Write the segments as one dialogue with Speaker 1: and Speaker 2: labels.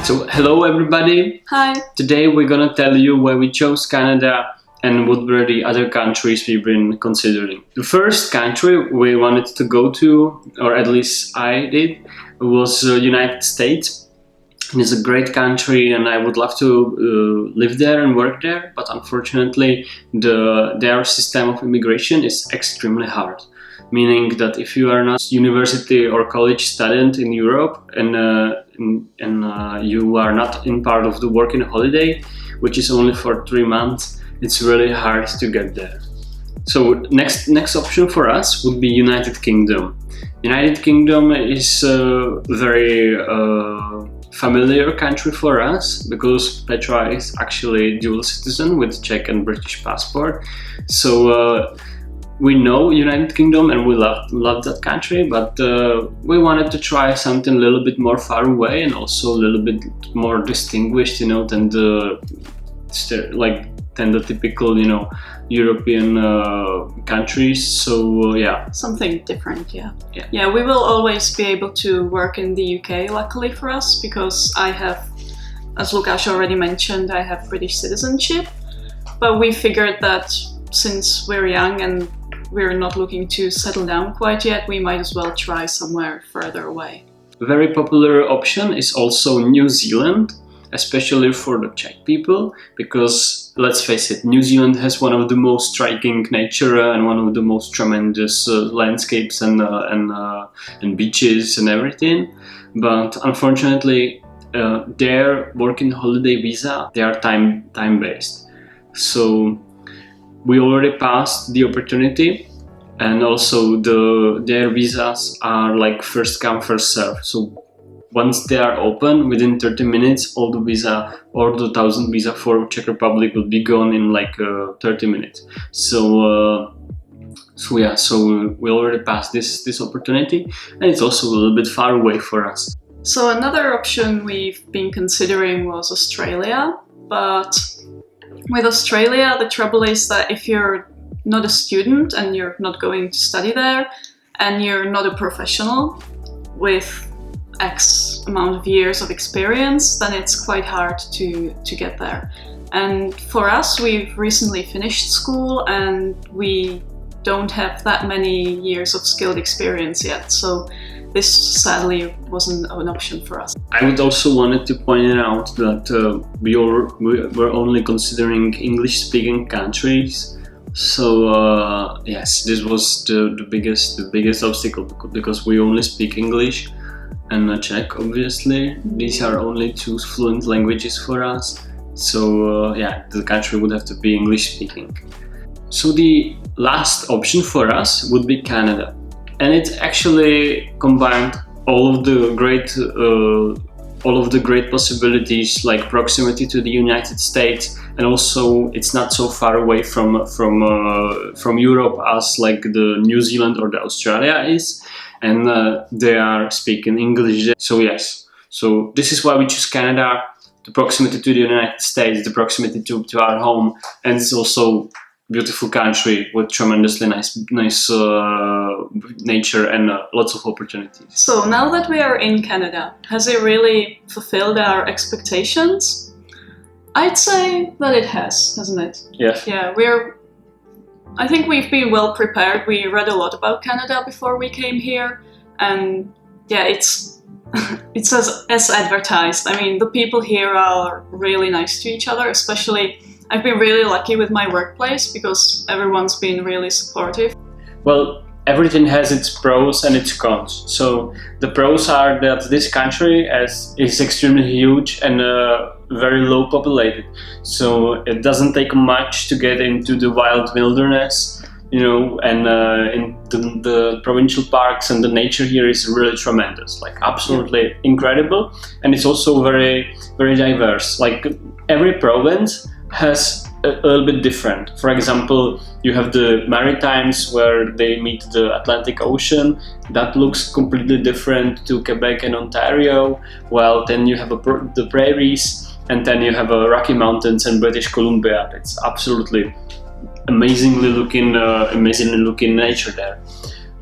Speaker 1: So hello everybody.
Speaker 2: Hi.
Speaker 1: Today we're gonna tell you why we chose Canada and what were the other countries we've been considering. The first country we wanted to go to, or at least I did, was United States. And it's a great country and I would love to live there and work there, but unfortunately their system of immigration is extremely hard. Meaning that if you are not university or college student in Europe and you are not in part of the working holiday, which is only for 3 months, it's really hard to get there. So next option for us would be United Kingdom. United Kingdom is a very familiar country for us because Petra is actually dual citizen with Czech and British passport. So we know United Kingdom and we love that country, but we wanted to try something a little bit more far away and also a little bit more distinguished, than the typical, European countries. So yeah,
Speaker 2: something different. Yeah, we will always be able to work in the UK, luckily for us, because I have, as Lukáš already mentioned, I have British citizenship. But we figured that since we're young and we're not looking to settle down quite yet, we might as well try somewhere further away.
Speaker 1: A very popular option is also New Zealand, especially for the Czech people, because let's face it, New Zealand has one of the most striking nature and one of the most tremendous landscapes and beaches and everything. But unfortunately, their working holiday visa, they are time based. So we already passed the opportunity, and also their visas are like first come first serve. So once they are open, within 30 minutes, all the visa or the 1,000 visa for Czech Republic will be gone in like 30 minutes. So we already passed this opportunity, and it's also a little bit far away for us.
Speaker 2: So another option we've been considering was Australia, but with Australia, the trouble is that if you're not a student and you're not going to study there, and you're not a professional with X amount of years of experience, then it's quite hard to get there. And for us, we've recently finished school and we don't have that many years of skilled experience yet. So this sadly wasn't an option for us.
Speaker 1: I would also wanted to point out that we were only considering English-speaking countries. So yes, this was the biggest obstacle because we only speak English and Czech. Obviously, these are only two fluent languages for us. So yeah, the country would have to be English-speaking. So the last option for us would be Canada. And it actually combined all of the great possibilities, like proximity to the United States, and also it's not so far away from Europe as like the New Zealand or the Australia is, and they are speaking English. So yes, so this is why we choose Canada: the proximity to the United States, the proximity to our home, and it's also beautiful country with tremendously nice nature and lots of opportunities.
Speaker 2: So now that we are in Canada, has it really fulfilled our expectations? I'd say that it has, hasn't it?
Speaker 1: Yes.
Speaker 2: Yeah, I think we've been well prepared. We read a lot about Canada before we came here, and yeah, it's as advertised. I mean, the people here are really nice to each other, especially I've been really lucky with my workplace because everyone's been really supportive.
Speaker 1: Well, everything has its pros and its cons. So the pros are that this country is extremely huge and very low populated. So it doesn't take much to get into the wild wilderness, and in the provincial parks, and the nature here is really tremendous, like absolutely incredible. And it's also very, very diverse. Like every province has a little bit different. For example, you have the Maritimes where they meet the Atlantic Ocean. That looks completely different to Quebec and Ontario. Well, then you have the prairies, and then you have Rocky Mountains and British Columbia. It's absolutely amazingly looking nature there.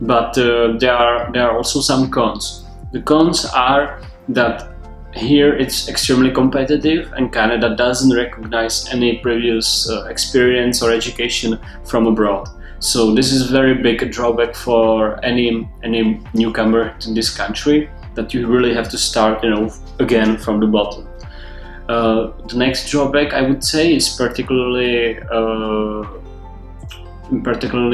Speaker 1: But there are also some cons. The cons are that here it's extremely competitive, and Canada doesn't recognize any previous experience or education from abroad. So this is a very big drawback for any newcomer to this country, that you really have to start, again from the bottom. The next drawback, I would say, is particularly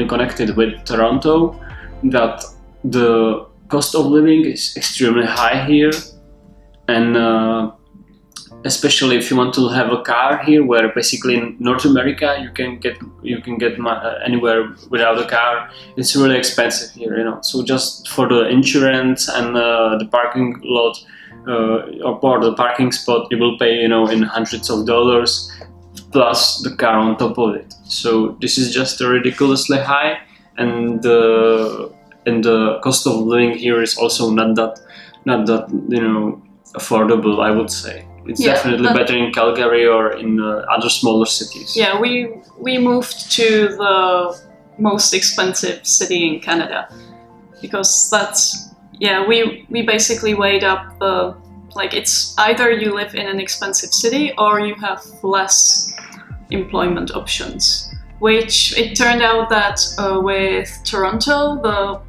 Speaker 1: connected with Toronto, that the cost of living is extremely high here, and especially if you want to have a car here, where basically in North America you can get anywhere without a car, it's really expensive here, So just for the insurance and the parking lot or for the parking spot, you will pay, in hundreds of dollars, plus the car on top of it. So this is just ridiculously high, and the cost of living here is also not that affordable, I would say. It's definitely better in Calgary or in other smaller cities.
Speaker 2: Yeah, we moved to the most expensive city in Canada, because we basically weighed up it's either you live in an expensive city or you have less employment options, which it turned out that with Toronto, the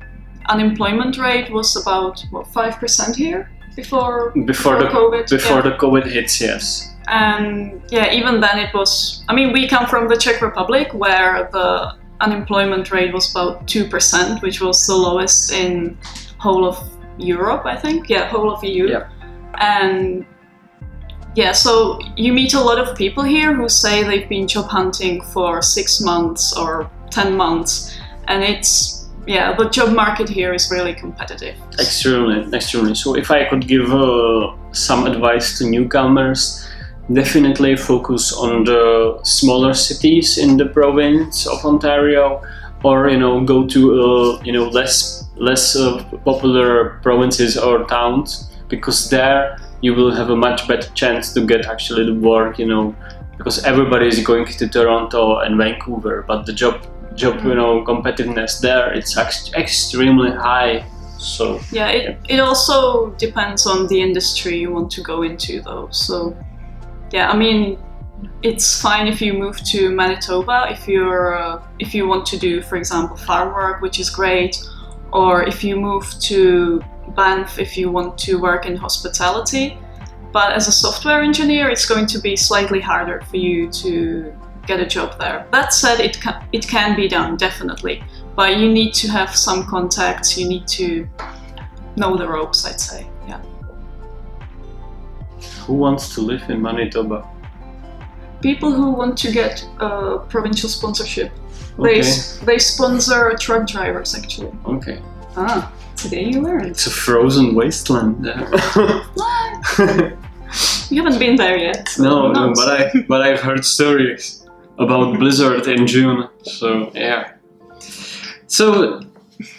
Speaker 2: unemployment rate was about 5% here before COVID.
Speaker 1: Before the COVID hits, yes.
Speaker 2: And even then it was, we come from the Czech Republic, where the unemployment rate was about 2%, which was the lowest in whole of Europe, I think. Yeah, whole of EU.
Speaker 1: Yeah.
Speaker 2: And so you meet a lot of people here who say they've been job hunting for 6 months or 10 months, and the job market here is really competitive.
Speaker 1: Extremely. So if I could give some advice to newcomers, definitely focus on the smaller cities in the province of Ontario, or go to less popular provinces or towns, because there you will have a much better chance to get actually the work, because everybody is going to Toronto and Vancouver, but the job competitiveness there, it's extremely high. So
Speaker 2: it also depends on the industry you want to go into, though. So it's fine if you move to Manitoba if you want to do, for example, farm work, which is great, or if you move to Banff if you want to work in hospitality. But as a software engineer, it's going to be slightly harder for you to get a job there. That said, it can be done, definitely, but you need to have some contacts, you need to know the ropes, I'd say. Yeah.
Speaker 1: Who wants to live in Manitoba?
Speaker 2: People who want to get provincial sponsorship.
Speaker 1: Okay.
Speaker 2: They sponsor truck drivers, actually.
Speaker 1: Okay.
Speaker 2: Today you learned.
Speaker 1: It's a frozen wasteland there.
Speaker 2: What? You haven't been there yet.
Speaker 1: No, but I've heard stories about blizzard in June. So yeah. So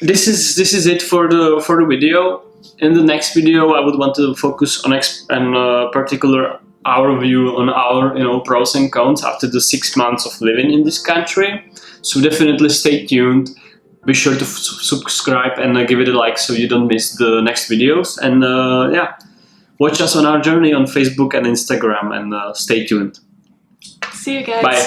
Speaker 1: this is it for the video. In the next video, I would want to focus on particular our view on our pros and cons after the 6 months of living in this country. So definitely stay tuned. Be sure to subscribe and give it a like so you don't miss the next videos. And watch us on our journey on Facebook and Instagram, and stay tuned.
Speaker 2: See you guys.
Speaker 1: Bye.